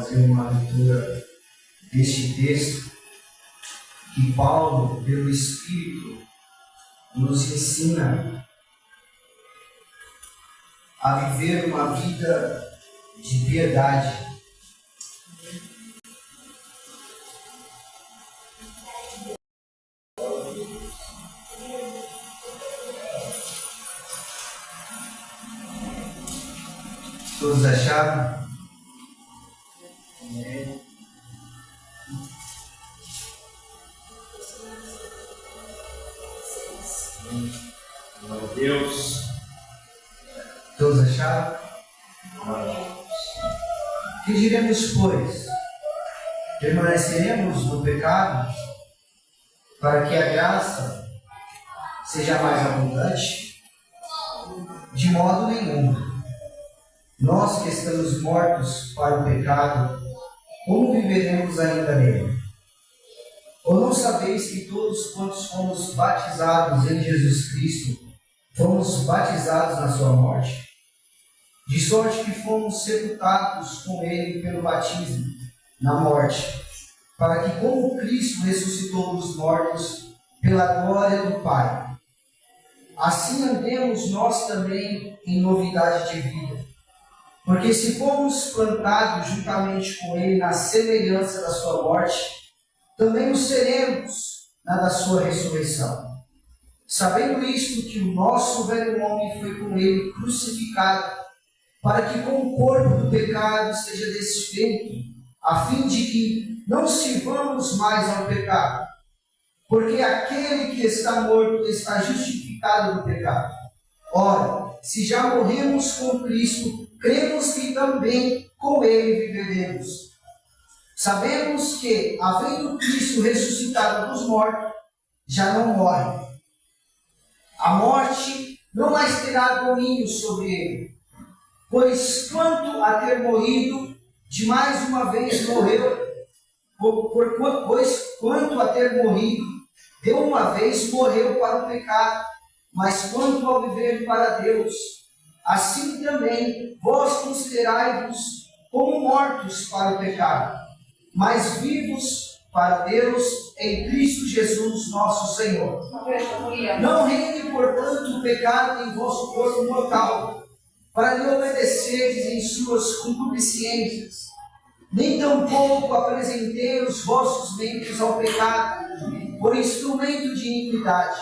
fazer uma leitura deste texto que Paulo, pelo Espírito, nos ensina a viver uma vida de piedade. Todos acharam? Glória a Deus. Todos acharam? Que diremos, pois? Permaneceremos no pecado para que a graça seja mais abundante? De modo nenhum. Nós que estamos mortos para o pecado, como viveremos ainda nele? Ou não sabeis que todos quantos fomos batizados em Jesus Cristo, fomos batizados na sua morte? De sorte que fomos sepultados com ele pelo batismo na morte, para que como Cristo ressuscitou dos mortos pela glória do Pai, assim andemos nós também em novidade de vida. Porque se fomos plantados juntamente com ele na semelhança da sua morte, também o seremos na da sua ressurreição. Sabendo isto, que o nosso velho homem foi com ele crucificado, para que com o corpo do pecado seja desfeito, a fim de que não sirvamos mais ao pecado. Porque aquele que está morto está justificado do pecado. Ora, se já morremos com Cristo, cremos que também com ele viveremos. Sabemos que, havendo Cristo ressuscitado dos mortos, já não morre. A morte não mais terá domínio sobre ele, pois quanto a ter morrido, de mais uma vez morreu, pois quanto a ter morrido, de uma vez morreu para o pecado, mas quanto ao viver para Deus, assim também vós considerai-vos como mortos para o pecado, mas vivos para Deus em Cristo Jesus nosso Senhor. Não reine, portanto, o pecado em vosso corpo mortal, para lhe obedecerdes em suas concupiscências, nem tampouco apresentei os vossos membros ao pecado, por instrumento de iniquidade,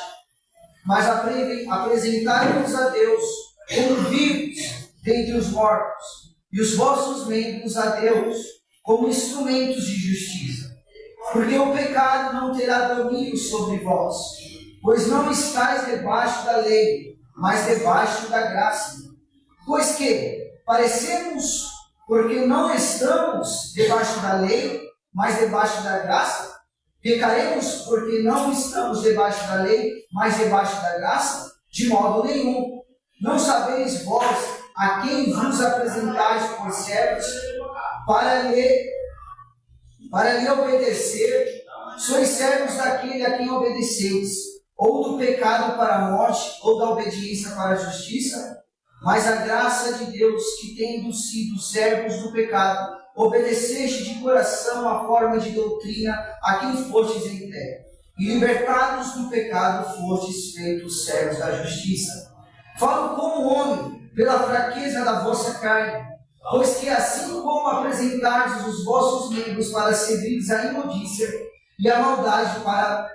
mas apresentai-vos a Deus como vivos dentre os mortos, e os vossos membros a Deus como instrumentos de justiça. Porque o pecado não terá domínio sobre vós, pois não estáis debaixo da lei, mas debaixo da graça. Pois que parecemos, porque não estamos debaixo da lei, mas debaixo da graça? Pecaremos porque não estamos debaixo da lei, mas debaixo da graça? De modo nenhum. Não sabeis vós a quem vos apresentais por servos para lhe obedecer? Sois servos daquele a quem obedeceis, ou do pecado para a morte, ou da obediência para a justiça? Mas a graça de Deus, que tendo sido servos do pecado, obedeceste de coração a forma de doutrina a quem fostes em fé, e libertados do pecado fostes feitos servos da justiça. Falo como homem, pela fraqueza da vossa carne, pois que assim como apresentardes os vossos membros para servires à imundícia e a maldade para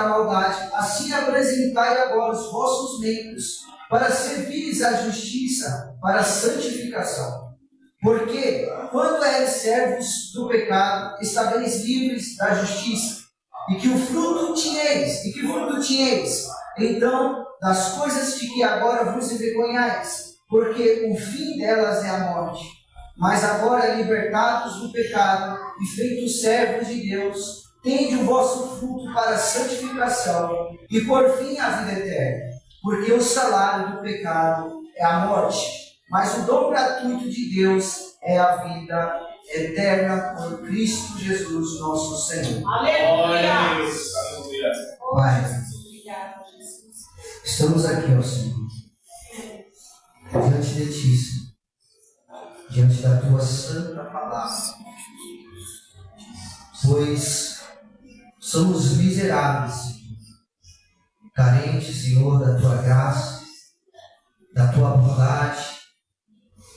a maldade, assim apresentai agora os vossos membros para servires à justiça, para a santificação. Porque, quando eres servos do pecado, estabeis livres da justiça, e que fruto tinhais, então, das coisas de que agora vos envergonhais, porque o fim delas é a morte. Mas agora, libertados do pecado e feitos servos de Deus, tende o vosso fruto para a santificação, e por fim a vida eterna. Porque o salário do pecado é a morte, mas o dom gratuito de Deus é a vida eterna por Cristo Jesus, nosso Senhor. Aleluia! Pai, estamos aqui, ó Senhor, diante de Ti, Senhor, diante da Tua santa palavra. pois somos miseráveis, carentes, Senhor, da Tua graça, da Tua bondade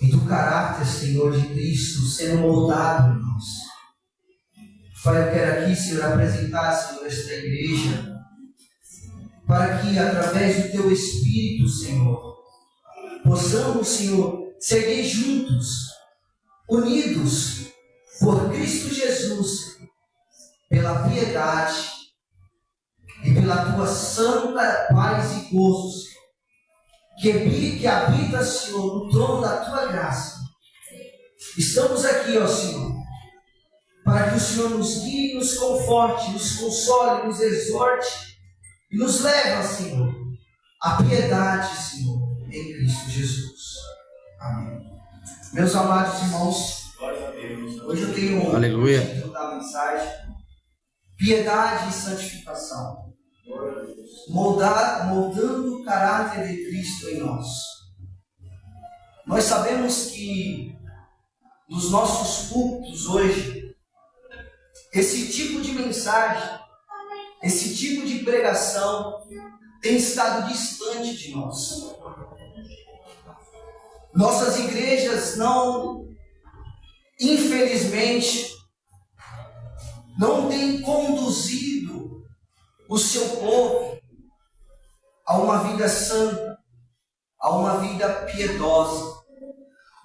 e do caráter, Senhor, de Cristo sendo moldado em nós. Pai, eu quero aqui, Senhor, apresentar, Senhor, esta igreja, para que, através do Teu Espírito, Senhor, possamos, Senhor, seguir juntos, unidos por Cristo Jesus, pela piedade e pela Tua santa paz e gozo, que habita, Senhor, no trono da Tua graça. Estamos aqui, ó Senhor, para que o Senhor nos guie, nos conforte, nos console, nos exorte e nos leve, Senhor, à piedade, Senhor, em Cristo Jesus. Amém. Meus amados irmãos, hoje eu tenho Aleluia. o título da mensagem: Piedade e Santificação. Moldando o caráter de Cristo em nós. Nós sabemos que nos nossos cultos hoje, esse tipo de mensagem, esse tipo de pregação tem estado distante de nós. Nossas igrejas infelizmente, não têm conduzido o seu povo a uma vida santa, a uma vida piedosa,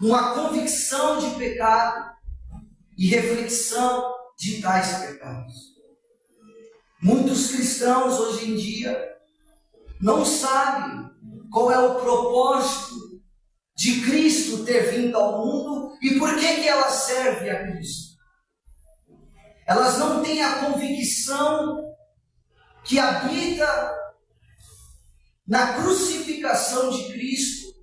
uma convicção de pecado e reflexão de tais pecados. Muitos cristãos hoje em dia não sabem qual é o propósito de Cristo ter vindo ao mundo e por que ela serve a Cristo. Elas não têm a convicção que habita na crucificação de Cristo,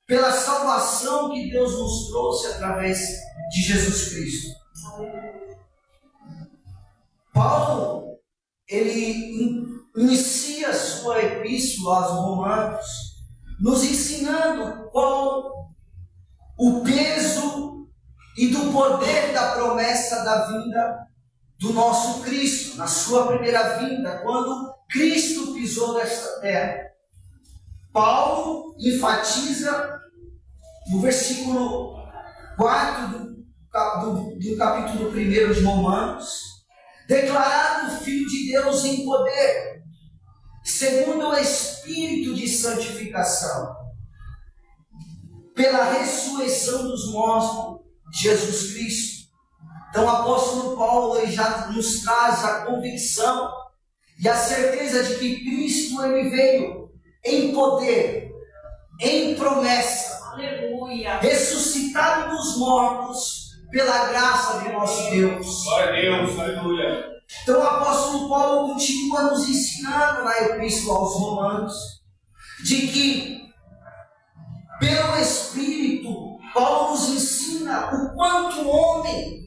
pela salvação que Deus nos trouxe através de Jesus Cristo. Paulo, ele inicia sua epístola aos Romanos, nos ensinando qual o peso e do poder da promessa da vinda do nosso Cristo, na sua primeira vinda, quando Cristo pisou nesta terra. Paulo enfatiza no versículo 4 do capítulo 1 de Romanos: declarado Filho de Deus em poder, segundo o Espírito de santificação, pela ressurreição dos mortos, Jesus Cristo. Então o apóstolo Paulo já nos traz a convicção e a certeza de que Cristo ele veio em poder, em promessa, aleluia, ressuscitado dos mortos pela graça de nosso Deus. Glória a Deus, aleluia. Então o apóstolo Paulo continua nos ensinando na epístola aos Romanos de que pelo Espírito Paulo nos ensina o quanto o homem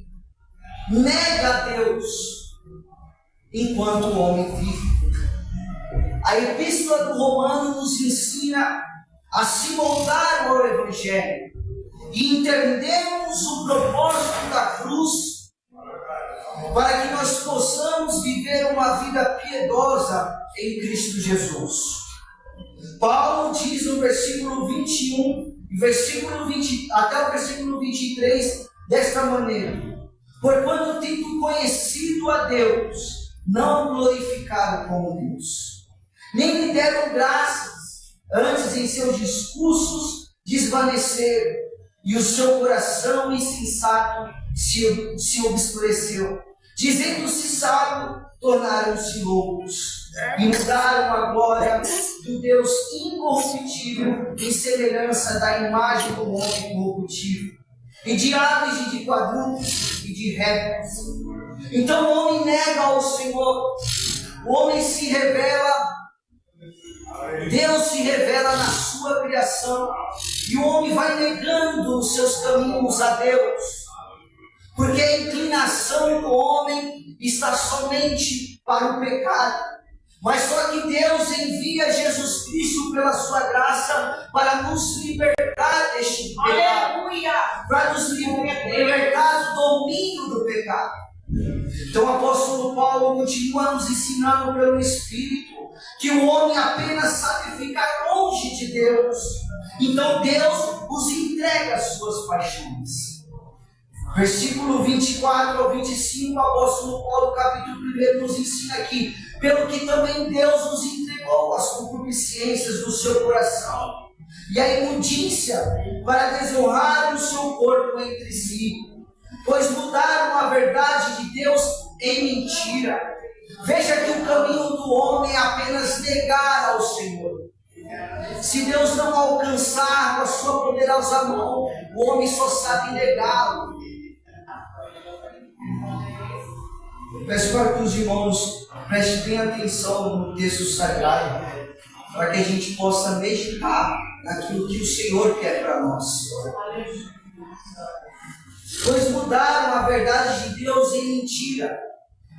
nega a Deus enquanto o homem vive. A epístola do Romano nos ensina a se moldar ao Evangelho e entendemos o propósito da cruz para que nós possamos viver uma vida piedosa em Cristo Jesus. Paulo diz no versículo 21, até o versículo 23, desta maneira: porquanto tendo conhecido a Deus, não glorificaram como Deus, nem lhe deram graças, antes em seus discursos desvaneceram, e o seu coração insensato se obscureceu. Dizendo-se sábio, tornaram-se loucos, e mudaram a glória do Deus incorruptível em semelhança da imagem do homem corruptível, e de aves e de quadrúpedes e de répteis. Então o homem nega ao Senhor, o homem se revela, Deus se revela na sua criação, e o homem vai negando os seus caminhos a Deus, porque a inclinação do homem está somente para o pecado. Mas só que Deus envia Jesus Cristo pela sua graça para nos libertar deste pecado, aleluia, para nos libertar do domínio do pecado. Então o apóstolo Paulo continua nos ensinando pelo Espírito que o homem apenas sabe ficar longe de Deus. Então Deus os entrega às suas paixões. Versículo 24 ao 25, o apóstolo Paulo, capítulo 1, nos ensina aqui: pelo que também Deus nos entregou às concupiscências do seu coração e à imundícia, para desonrar o seu corpo entre si, pois mudaram a verdade de Deus em mentira. Veja que o caminho do homem é apenas negar ao Senhor. Se Deus não alcançar com a sua poderosa mão, o homem só sabe negá-lo. Peço para que os irmãos prestem bem atenção no texto sagrado, para que a gente possa meditar naquilo que o Senhor quer para nós. Pois mudaram a verdade de Deus em mentira,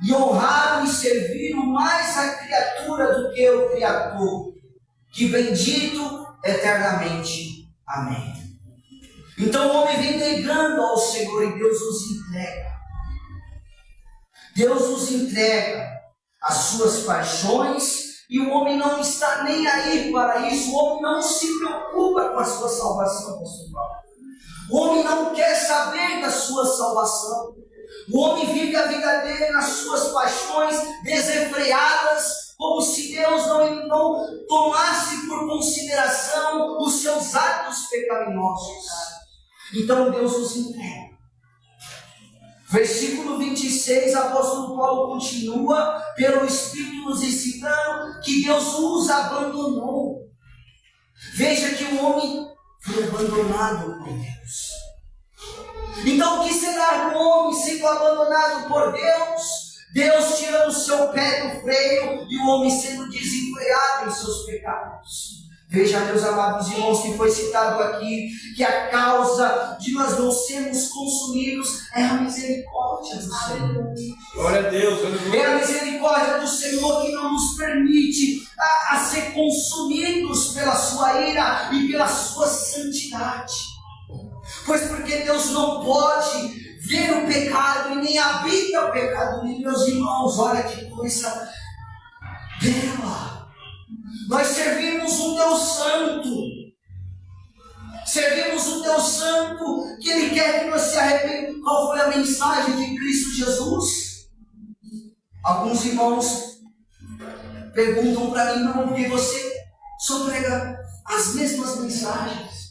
e honraram e serviram mais a criatura do que o Criador, que bendito eternamente. Amém. Então o homem vem negando ao Senhor e Deus os entrega. Deus nos entrega as suas paixões e o homem não está nem aí para isso. O homem não se preocupa com a sua salvação, pessoal. O homem não quer saber da sua salvação. O homem vive a vida dele nas suas paixões desenfreadas, como se Deus não tomasse por consideração os seus atos pecaminosos. Então Deus os entrega. Versículo 26, apóstolo Paulo continua, pelo Espírito nos ensinando que Deus os abandonou. Veja que o homem foi abandonado por Deus. Então o que será do homem sendo abandonado por Deus? Deus tirando o seu pé do freio e o homem sendo desenfreado em seus pecados. Veja, meus amados irmãos, que foi citado aqui, que a causa de nós não sermos consumidos é a misericórdia do Senhor. Glória a Deus. É a misericórdia do Senhor que não nos permite a ser consumidos pela sua ira e pela sua santidade. Pois porque Deus não pode ver o pecado e nem habita o pecado. E meus irmãos, olha que coisa bela. Nós servimos um Deus santo. Servimos um Deus santo que Ele quer que nós se arrependamos. Qual foi a mensagem de Cristo Jesus? Alguns irmãos perguntam para mim: não, porque você só prega as mesmas mensagens.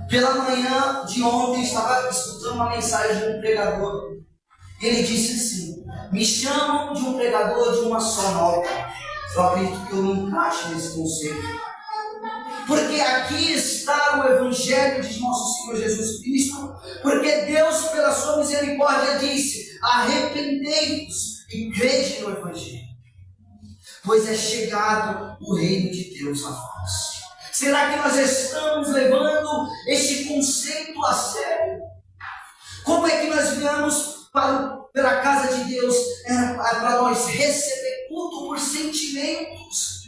Pela manhã de ontem eu estava escutando uma mensagem de um pregador. Ele disse assim: me chamam de um pregador de uma só nota. Eu acredito que eu me encaixo nesse conceito. Porque aqui está o Evangelho de nosso Senhor Jesus Cristo. Porque Deus, pela sua misericórdia, disse: arrependei-vos e crede no Evangelho, pois é chegado o reino de Deus a vós. Será que nós estamos levando este conceito a sério? Como é que nós viemos pela casa de Deus? Para nós receber culto por sentimentos,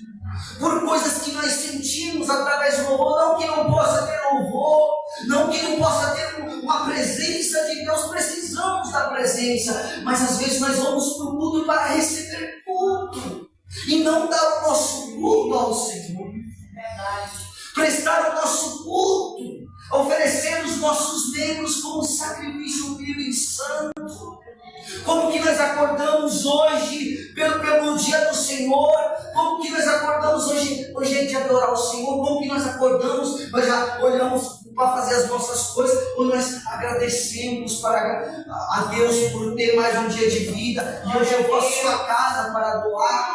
por coisas que nós sentimos através do louvor. Não que não possa ter louvor, não que não possa ter uma presença de Deus. Precisamos da presença, mas às vezes nós vamos para o culto para receber culto e não dar o nosso culto ao Senhor. Prestar o nosso culto, oferecer os nossos membros como sacrifício vivo e santo. Como que nós acordamos hoje pelo dia do Senhor? Como que nós acordamos hoje é de adorar o Senhor? Como que nós acordamos, nós já olhamos para fazer as nossas coisas, ou nós agradecemos a Deus por ter mais um dia de vida, e hoje eu vou à sua casa para adorar,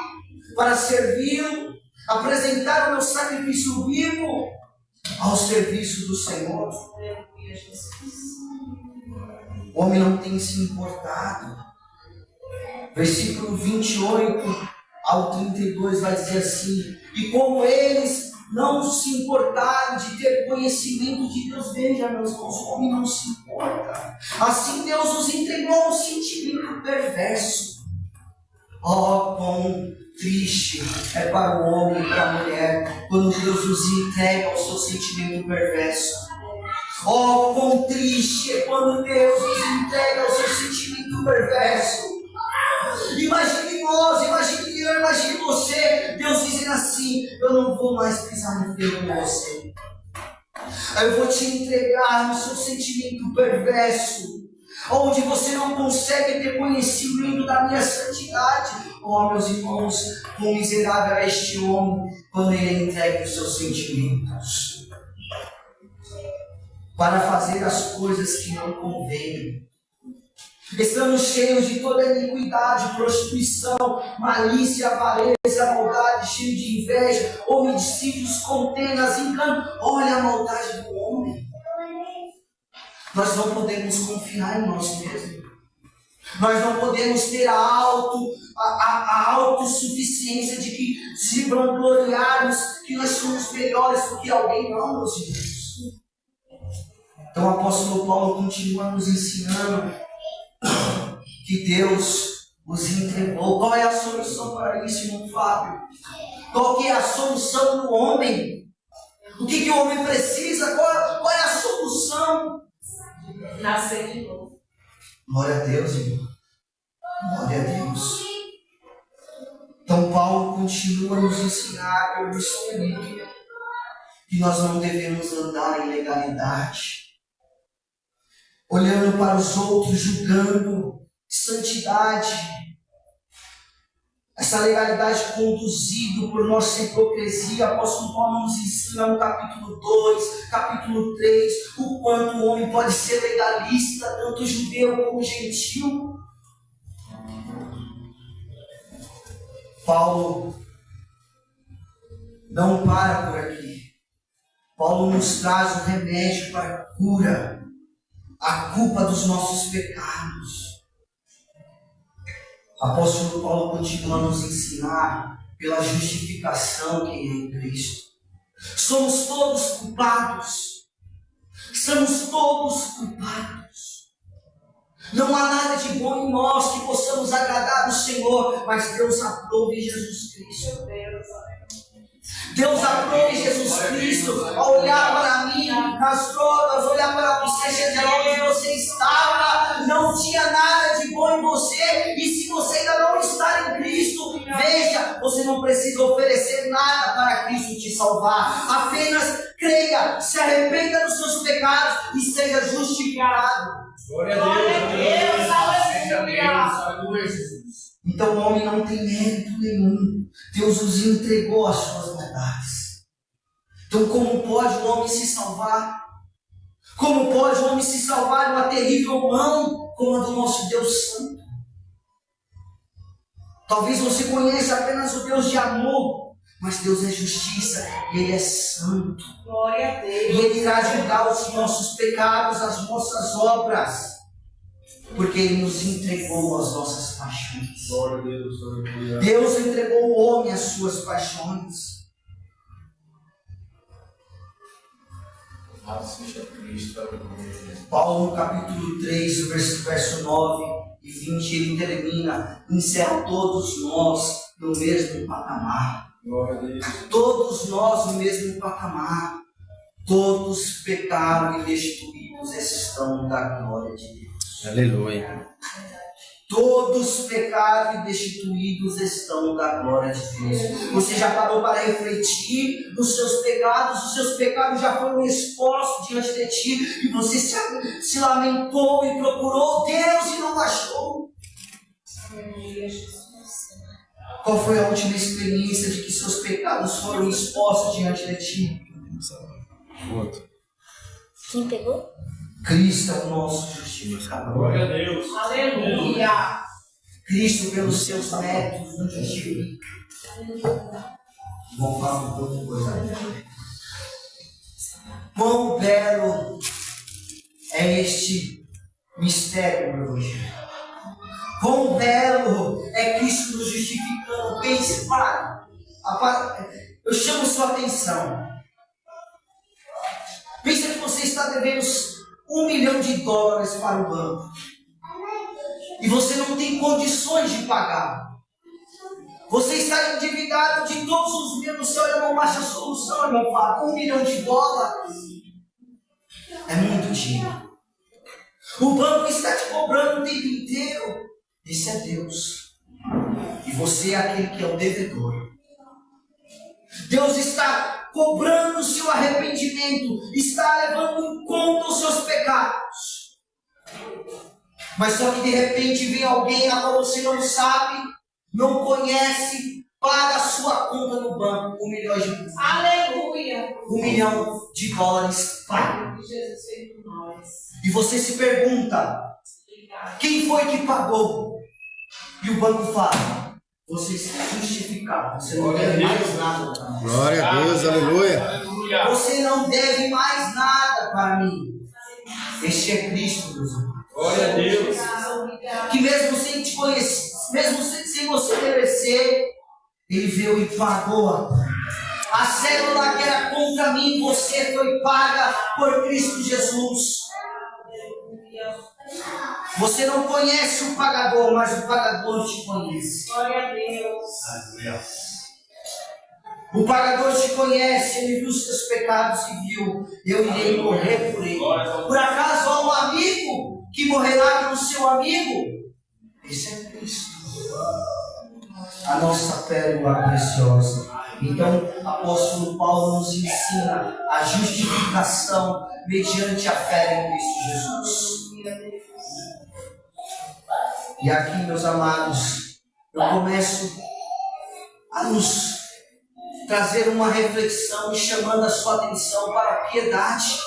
para servir, apresentar o meu sacrifício vivo ao serviço do Senhor. O homem não tem se importado. Versículo 28 ao 32 vai dizer assim: e como eles não se importaram de ter conhecimento de Deus, veja, meus irmãos, o homem não se importa. Assim Deus os entregou a um sentimento perverso. Oh, quão triste é para o homem e para a mulher quando Deus os entrega ao seu sentimento perverso. Oh, quão triste é quando Deus nos entrega ao seu sentimento muito perverso. Imagine nós, imagine eu, imagine você. Deus dizendo assim: eu não vou mais pisar no freio com você. Eu vou te entregar no seu sentimento perverso, onde você não consegue ter conhecimento da minha santidade. Oh, meus irmãos, quão miserável é este homem quando ele entrega os seus sentimentos para fazer as coisas que não convêm. Estamos cheios de toda iniquidade, prostituição, malícia, avareza, maldade, cheio de inveja, homicídios, contendas, engano. Olha a maldade do homem. Nós não podemos confiar em nós mesmos. Nós não podemos ter a autossuficiência de que se vangloriarmos que nós somos melhores do que alguém, não, meus irmãos. Então o apóstolo Paulo continua nos ensinando que Deus os entregou. Qual é a solução para isso, irmão Fábio? Qual que é a solução do homem? O que o homem precisa? Qual é a solução? Nascer de novo. Glória a Deus, irmão. Glória a Deus. Então Paulo continua a nos ensinar pelo Espírito que nós não devemos andar em legalidade, olhando para os outros, julgando santidade. Essa legalidade conduzida por nossa hipocrisia. O apóstolo Paulo nos ensina no capítulo 2, capítulo 3, o quanto o homem pode ser legalista, tanto judeu como gentil. Paulo não para por aqui. Paulo nos traz o remédio para a cura, a culpa dos nossos pecados. O apóstolo Paulo continua a nos ensinar pela justificação que é em Cristo. Somos todos culpados. Somos todos culpados. Não há nada de bom em nós que possamos agradar o Senhor, mas Deus aprova em Jesus Cristo. Deus aprova em Jesus Cristo a olhar para mim nas drogas, olhar para você, seja onde você estava, não tinha nada de bom em você, e se você ainda não está em Cristo, veja, você não precisa oferecer nada para Cristo te salvar, apenas creia, se arrependa dos seus pecados e seja justificado. Glória a Deus, aleluia, Jesus. Então o homem não tem mérito nenhum. Deus os entregou as suas maldades. Então como pode o homem se salvar? Como pode o homem se salvar de uma terrível mão como a do nosso Deus Santo? Talvez você conheça apenas o Deus de amor, mas Deus é justiça e Ele é santo. Glória a Deus. E Ele irá julgar os nossos pecados, as nossas obras, porque Ele nos entregou as nossas paixões. Glória a Deus, aleluia. Deus entregou o homem às suas paixões. Seja Cristo, aleluia. Paulo, no capítulo 3, verso 9 e 20, ele termina: encerra todos nós no mesmo patamar. Glória a Deus. Todos nós no mesmo patamar. Todos pecaram e destituídos estão da glória de Deus. Aleluia. Todos pecaram e destituídos estão da glória de Deus. Você já parou para refletir nos seus pecados? Os seus pecados já foram expostos diante de ti e você se lamentou e procurou Deus e não achou? Qual foi a última experiência de que seus pecados foram expostos diante de ti? Quem pegou? Cristo é o nosso justificador. Glória a Deus. Aleluia. Cristo, pelos seus méritos, nos justifica. Vamos falar um pouco de coisa. Quão belo é este mistério do Evangelho. Quão belo é Cristo nos justificando. Pense, para. Eu chamo sua atenção. Pensa que você está devendo $1 milhão para o banco. E você não tem condições de pagar. Você está endividado de todos os medos. Você olha, não acha solução, irmão Fábio. $1 milhão é muito dinheiro. O banco está te cobrando o tempo inteiro. Esse é Deus. E você é aquele que é o devedor. Deus está cobrando o seu arrependimento, está levando em conta os seus pecados. Mas só que de repente vem alguém a qual você não sabe, não conhece, paga a sua conta no banco, $1 milhão. Aleluia. $1 milhão, paga. Jesus fez por nós. E você se pergunta, quem foi que pagou? E o banco fala, você está justificado, você não deve mais nada para mim. Glória a Deus, aleluia. Aleluia. Você não deve mais nada para mim. Este é Cristo, meus irmãos. Glória a Deus. Que mesmo sem te conhecer, mesmo sem você merecer, Ele veio e pagou. A célula que era contra mim, você foi paga por Cristo Jesus. Você não conhece o pagador, mas o pagador te conhece. Glória a Deus. Aleluia. O pagador te conhece, ele viu os seus pecados e viu, eu irei morrer por ele. Por acaso há um amigo que morrerá pelo seu amigo? Esse é Cristo. A nossa pérola preciosa. Então, o apóstolo Paulo nos ensina a justificação mediante a fé em Cristo Jesus. E aqui, meus amados, eu começo a nos trazer uma reflexão e chamando a sua atenção para a piedade,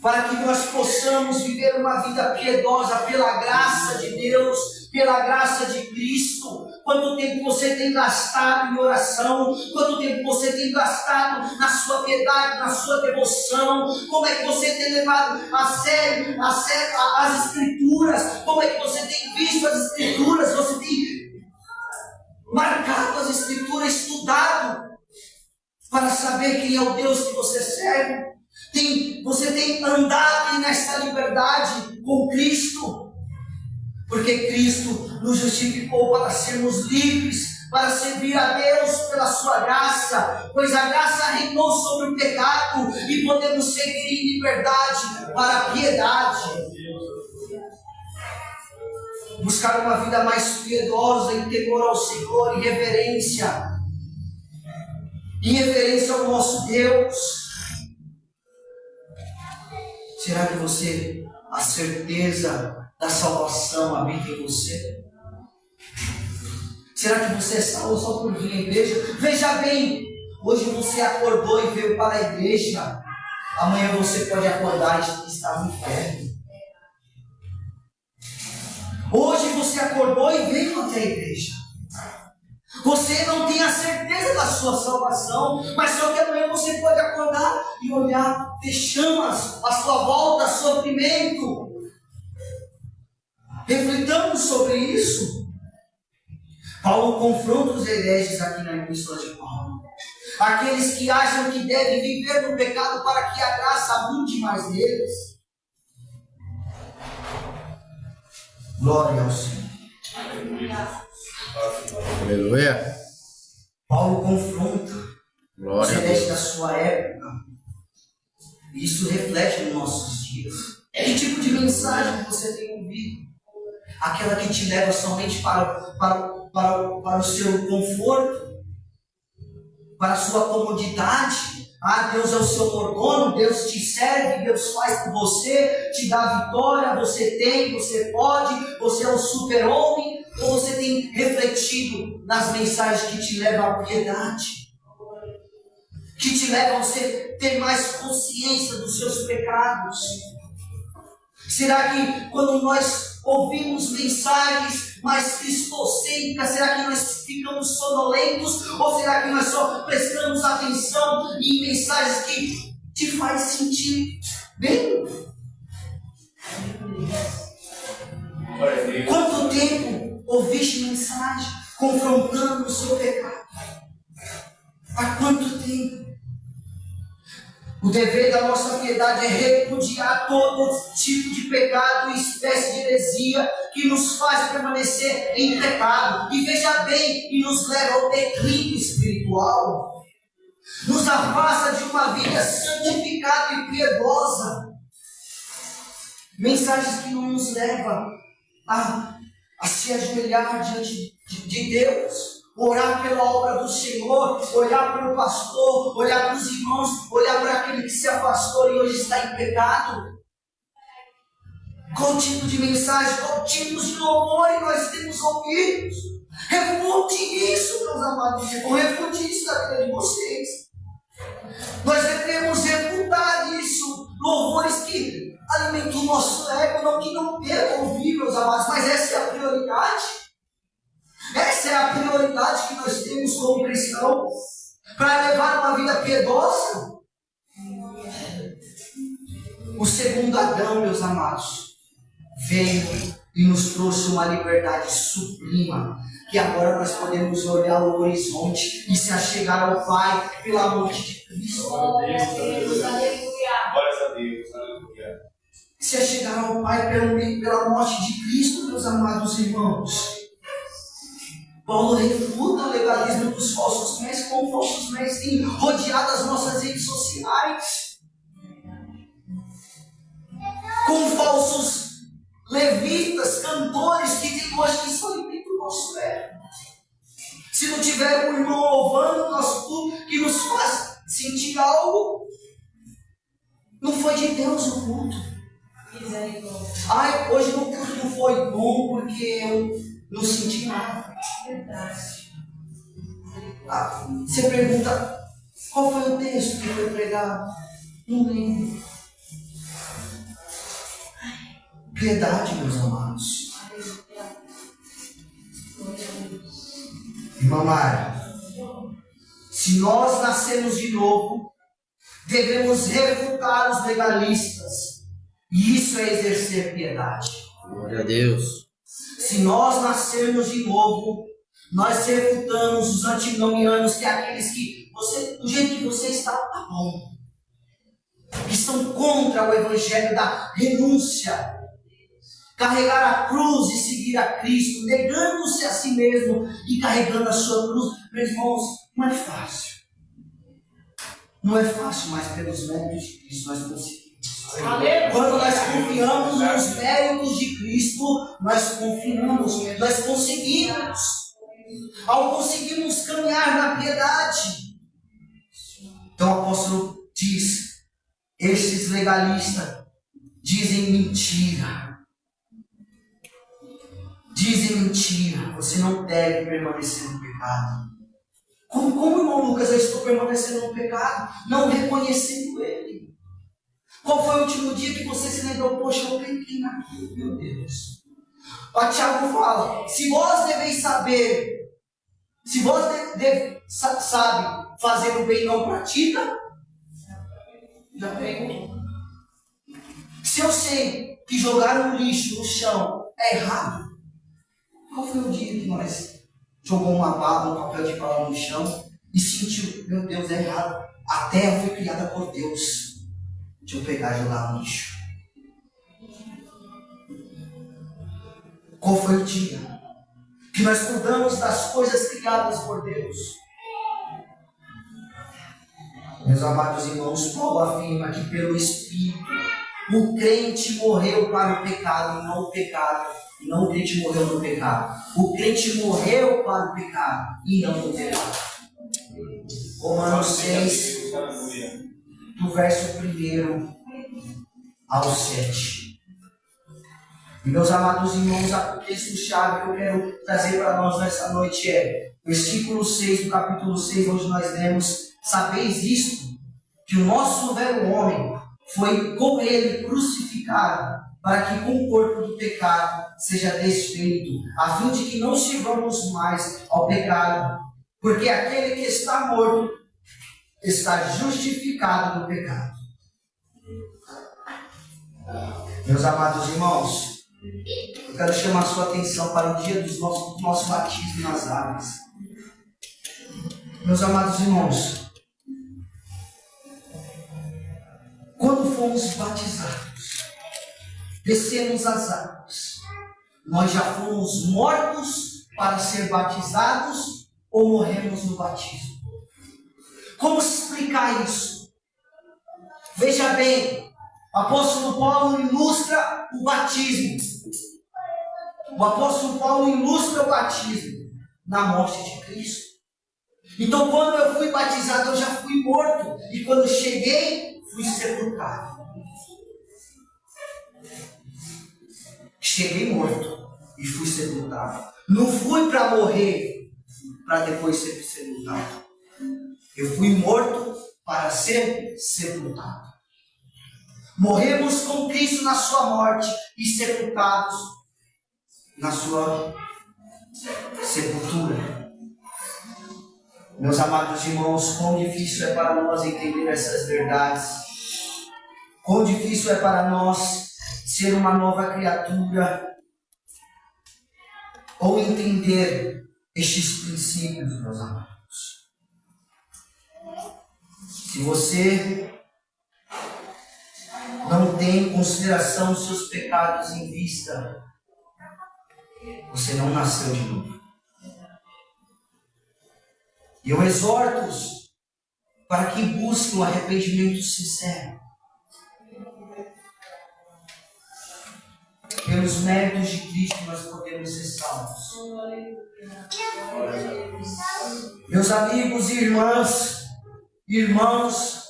para que nós possamos viver uma vida piedosa pela graça de Deus, pela graça de Cristo. Quanto tempo você tem gastado em oração? Quanto tempo você tem gastado na sua piedade, na sua devoção? Como é que você tem levado a sério as Escrituras? Como é que você tem visto as Escrituras? Você tem marcado as Escrituras, estudado para saber quem é o Deus que você serve? Você tem andado nesta liberdade com Cristo? Porque Cristo nos justificou para sermos livres, para servir a Deus pela sua graça, pois a graça reinou sobre o pecado e podemos seguir em liberdade para a piedade. Buscar uma vida mais piedosa em temor ao Senhor, em reverência ao nosso Deus. Será que você, a certeza da salvação habita em você? Será que você é salvo só por vir à igreja? Veja bem, hoje você acordou e veio para a igreja, amanhã você pode acordar e estar no inferno. Hoje você acordou e veio até a igreja. Você não tem a certeza da sua salvação, mas só que amanhã você pode acordar e olhar, ter chamas à sua volta, sofrimento. Reflitamos sobre isso. Paulo confronta os hereges aqui na epístola de Paulo. Aqueles que acham que devem viver no pecado para que a graça abunde mais neles. Glória ao Senhor. Aleluia. Paulo confronta os Glória a hereges da Deus. sua época. E isso reflete nos nossos dias. Que tipo de mensagem você tem ouvido? Aquela que te leva somente para o seu conforto, para a sua comodidade. Ah, Deus é o seu mordomo, Deus te serve, Deus faz por você, te dá vitória, você tem, você pode, você é um super-homem. Ou você tem refletido nas mensagens que te levam à piedade, que te levam a você ter mais consciência dos seus pecados? Será que quando nós ouvimos mensagens mais cristocêntricas, será que nós ficamos sonolentos? Ou será que nós só prestamos atenção em mensagens que te faz sentir bem? Quanto tempo ouviste mensagem confrontando o seu pecado? Há quanto tempo? O dever da nossa piedade é repudiar todo tipo de pecado e espécie de heresia que nos faz permanecer em pecado. E veja bem, que nos leva ao declínio espiritual. Nos afasta de uma vida santificada e piedosa. Mensagens que não nos levam a se ajoelhar diante de Deus, orar pela obra do Senhor, olhar para o pastor, olhar para os irmãos, olhar para aquele que se afastou e hoje está em pecado. Qual tipo de mensagem, qual tipo de louvor nós temos ouvido? Refute isso, meus amados irmãos, refute isso na vida de vocês. Nós devemos refutar isso, louvores que alimentam o nosso ego, não que não queiram ouvir, meus amados, mas essa é a prioridade. Essa é a prioridade que nós temos como cristãos, para levar uma vida piedosa. O segundo Adão, meus amados, veio e nos trouxe uma liberdade suprema, que agora nós podemos olhar o horizonte e se achegar ao Pai pela morte de Cristo. Glória a Deus, aleluia. Glória a Deus, aleluia. Se achegar ao Pai pela morte de Cristo, meus amados irmãos. Paulo refuta o legalismo dos falsos mestres, como falsos mestres têm rodeado as nossas redes sociais, com falsos levitas, cantores que tem hoje que só alimenta o nosso ego. Se não tiver um irmão louvando o nosso culto que nos faz sentir algo, não foi de Deus o culto. Ai, hoje no culto não foi bom porque eu não senti nada. Você pergunta, qual foi o texto que foi pregado? Não lembro. Piedade, meus amados. Irmã Mara, se nós nascemos de novo, devemos refutar os legalistas. E isso é exercer piedade. Glória a Deus. Se nós nascermos de novo, nós refutamos os antinomianos, que é aqueles que, do jeito que você está, tá bom. Que são contra o evangelho da renúncia. Carregar a cruz e seguir a Cristo, negando-se a si mesmo e carregando a sua cruz. Meus irmãos, não é fácil. Não é fácil, mas pelos méritos de Cristo nós conseguimos. Quando nós confiamos nos méritos de Cristo, nós confiamos, nós conseguimos. Ao conseguirmos caminhar na piedade. Então o apóstolo diz, esses legalistas dizem mentira. Dizem mentira, você não deve permanecer no pecado. Como irmão Lucas, eu estou permanecendo no pecado, não reconhecendo ele? Qual foi o último dia que você se lembrou, poxa, eu pequei naquilo, meu Deus? O Tiago fala, se vós deveis saber, se vós sabe fazer o bem e não pratica, já pegou. Se eu sei que jogar um lixo no chão é errado, qual foi o dia que nós jogamos uma bala, um papel de bala no chão e sentiu, meu Deus, é errado. A terra foi criada por Deus. Deixa eu pegar e jogar no lixo. Qual foi o dia que nós cuidamos das coisas criadas por Deus? Meus amados irmãos, Paulo afirma que pelo Espírito o crente morreu para o pecado e não o pecado. E não o crente morreu no pecado. O crente morreu para o pecado e não no pecado. Romanos 6, do verso 1 ao 7. E meus amados irmãos, o texto-chave que eu quero trazer para nós nessa noite é versículo 6 do capítulo 6, onde nós lemos: sabeis isto, que o nosso velho homem foi com ele crucificado, para que com o corpo do pecado seja desfeito, a fim de que não sirvamos mais ao pecado, porque aquele que está morto está justificado do pecado. Meus amados irmãos, eu quero chamar a sua atenção para o dia do nosso batismo nas águas. Meus amados irmãos, quando fomos batizados, descemos as águas, nós já fomos mortos para ser batizados ou morremos no batismo? Como explicar isso? Veja bem, O apóstolo Paulo ilustra o batismo. O apóstolo Paulo ilustra o batismo na morte de Cristo. Então, quando eu fui batizado, eu já fui morto. E quando cheguei, fui sepultado. Cheguei morto e fui sepultado. Não fui para morrer, para depois ser sepultado. Eu fui morto para ser sepultado. Morremos com Cristo na sua morte e sepultados na sua sepultura. Meus amados irmãos, quão difícil é para nós entender essas verdades. Quão difícil é para nós ser uma nova criatura ou entender estes princípios, meus amados. Se você não tem em consideração os seus pecados em vista, você não nasceu de novo. E eu exorto-os para que busquem um arrependimento sincero. Pelos méritos de Cristo nós podemos ser salvos. Meus amigos e irmãos,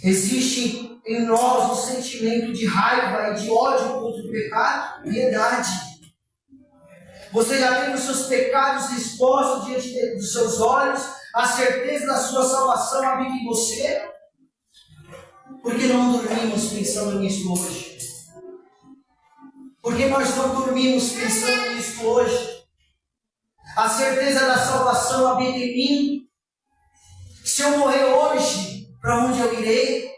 existe em nós um sentimento de raiva e de ódio contra o pecado, piedade. Você já tem os seus pecados expostos diante dos seus olhos, a certeza da sua salvação habita em você. Por que não dormimos pensando nisso hoje? Por que nós não dormimos pensando nisso hoje? A certeza da salvação habita em mim. Se eu morrer hoje, para onde eu irei?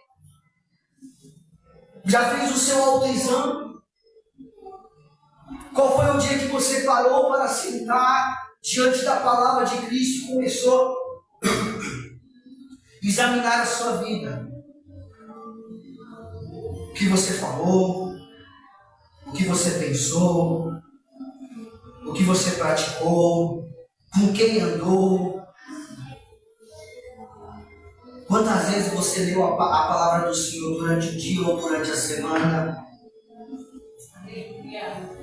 Já fez o seu autoexame? Qual foi o dia que você parou para sentar diante da palavra de Cristo e começou a examinar a sua vida? O que você falou? O que você pensou? O que você praticou? Com quem andou? Quantas vezes você leu a palavra do Senhor durante o dia ou durante a semana?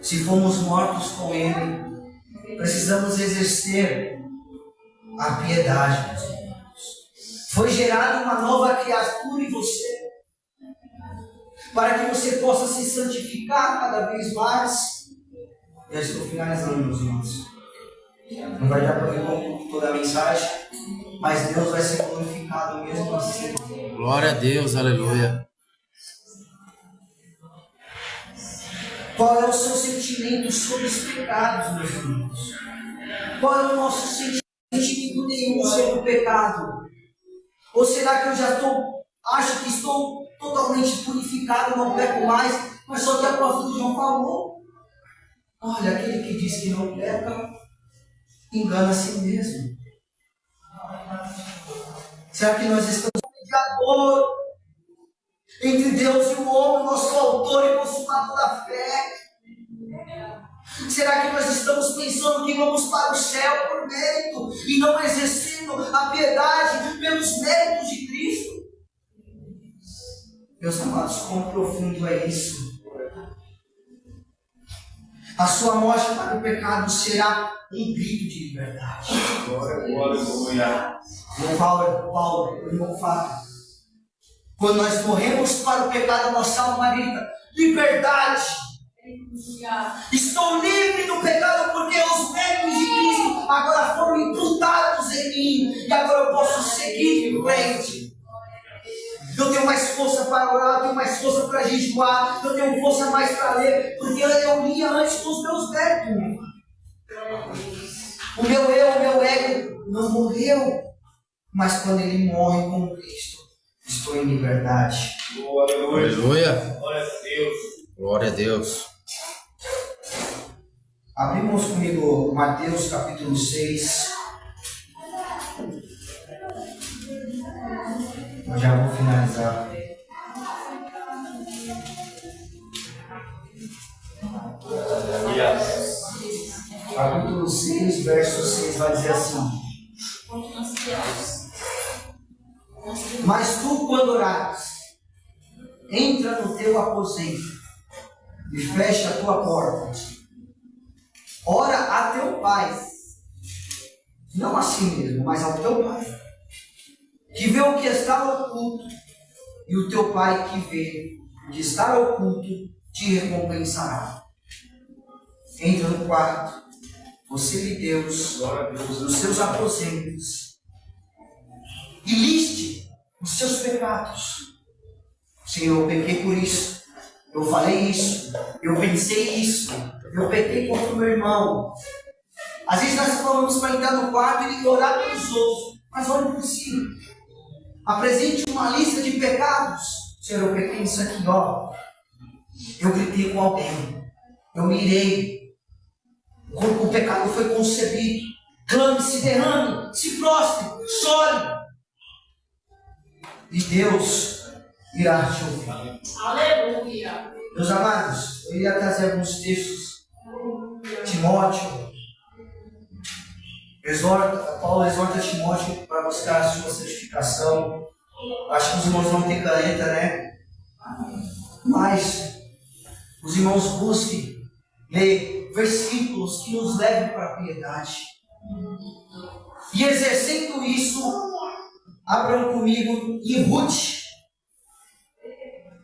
Se fomos mortos com Ele, precisamos exercer a piedade, meus irmãos. Foi gerada uma nova criatura em você, para que você possa se santificar cada vez mais. Eu estou finalizando, meus irmãos. Não vai dar para ver toda a mensagem, mas Deus vai ser glorificado mesmo assim. Glória a Deus, aleluia. Qual é o seu sentimento sobre os pecados, meus irmãos? Qual é o nosso sentimento nenhum sobre o pecado? Ou será que eu já acho que estou totalmente purificado, não peco mais, mas só que a apóstolo João falou? Olha, aquele que diz que não peca, engana a si mesmo. Será que nós estamos mediador entre Deus e o homem, nosso autor e consumador da fé? Será que nós estamos pensando que vamos para o céu por mérito e não exercendo a piedade pelos méritos de Cristo? Meus amados, quão profundo é isso? A sua morte para o pecado será um grito de liberdade. Paulo, irmão Fábio, quando nós morremos para o pecado, a nossa alma grita: liberdade! Estou livre do pecado porque os méritos de Cristo agora foram imputados em mim e agora eu posso seguir em frente. Eu tenho mais força para orar, eu tenho mais força para jejuar, eu tenho força mais para ler, porque eu lia antes com os meus méritos. O meu eu, o meu ego não morreu, mas quando ele morre com Cristo, estou em liberdade. Aleluia. Glória a Deus. Glória a Deus. Abrimos comigo Mateus capítulo 6. Eu já vou finalizar. Capítulo 6, verso 6 vai dizer assim: mas tu, quando orares, entra no teu aposento e fecha a tua porta. Ora a teu pai, não a si mesmo, mas ao teu pai, que vê o que está oculto, e o teu pai que vê o que está oculto te recompensará. Entra no quarto, você e Deus, nos seus aposentos, e liste os seus pecados. Senhor, eu pequei por isso, eu falei isso, eu pensei isso, eu pequei contra o meu irmão. Às vezes nós falamos para entrar no quarto e orar pelos outros, mas olhe por si. Apresente uma lista de pecados. Senhor, eu pequei isso aqui, ó. Eu gritei com alguém, eu me irei. Quando o pecado foi concebido, clame, se derrame, se prostre, chore. E Deus irá te ouvir. Aleluia. Meus amados, eu iria trazer alguns textos. Timóteo, Paulo exorta Timóteo para buscar a sua santificação. Acho que os irmãos não têm caneta, né? Mas os irmãos busquem ler versículos que nos levem para a piedade. E exercendo isso, abram comigo em Ruth.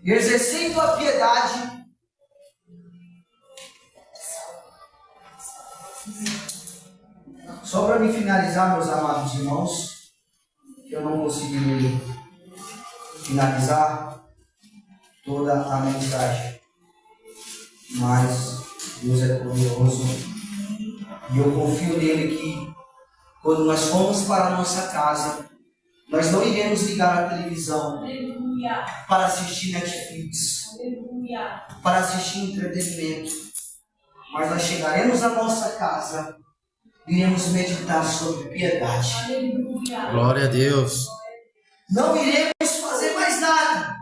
E exercendo a piedade, só para me finalizar, meus amados irmãos, eu não consegui finalizar toda a mensagem, mas Deus é glorioso e eu confio nele que quando nós formos para a nossa casa, nós não iremos ligar a televisão para assistir Netflix, para assistir entretenimento, mas nós chegaremos à nossa casa e iremos meditar sobre piedade. Glória a Deus. Não iremos fazer mais nada,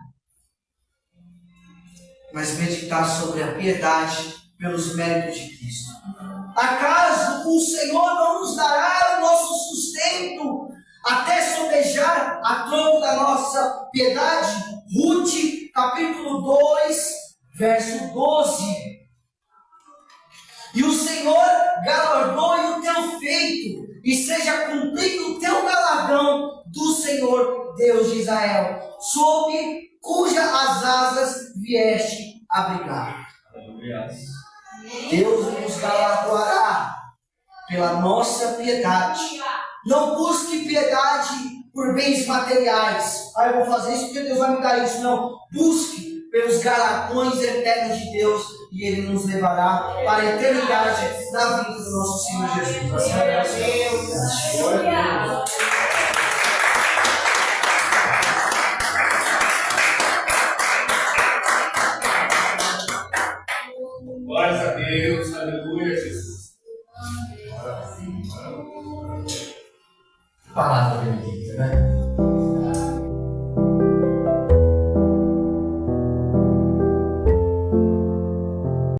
mas meditar sobre a piedade pelos méritos de Cristo. Acaso o Senhor não nos dará o nosso sustento até sobejar a trono da nossa piedade? Ruth, capítulo 2, verso 12. E o Senhor galardoe o teu feito, e seja cumprido o teu galardão do Senhor Deus de Israel, sob cuja as asas vieste abrigar. Deus nos galardoará pela nossa piedade. Não busque piedade por bens materiais. Ah, eu vou fazer isso porque Deus vai me dar isso. Não. Busque pelos galardões eternos de Deus e Ele nos levará para a eternidade na vida do nosso Senhor Jesus. Assim é Deus. Glórias a Deus, aleluia, Jesus. Palavra bendita, né?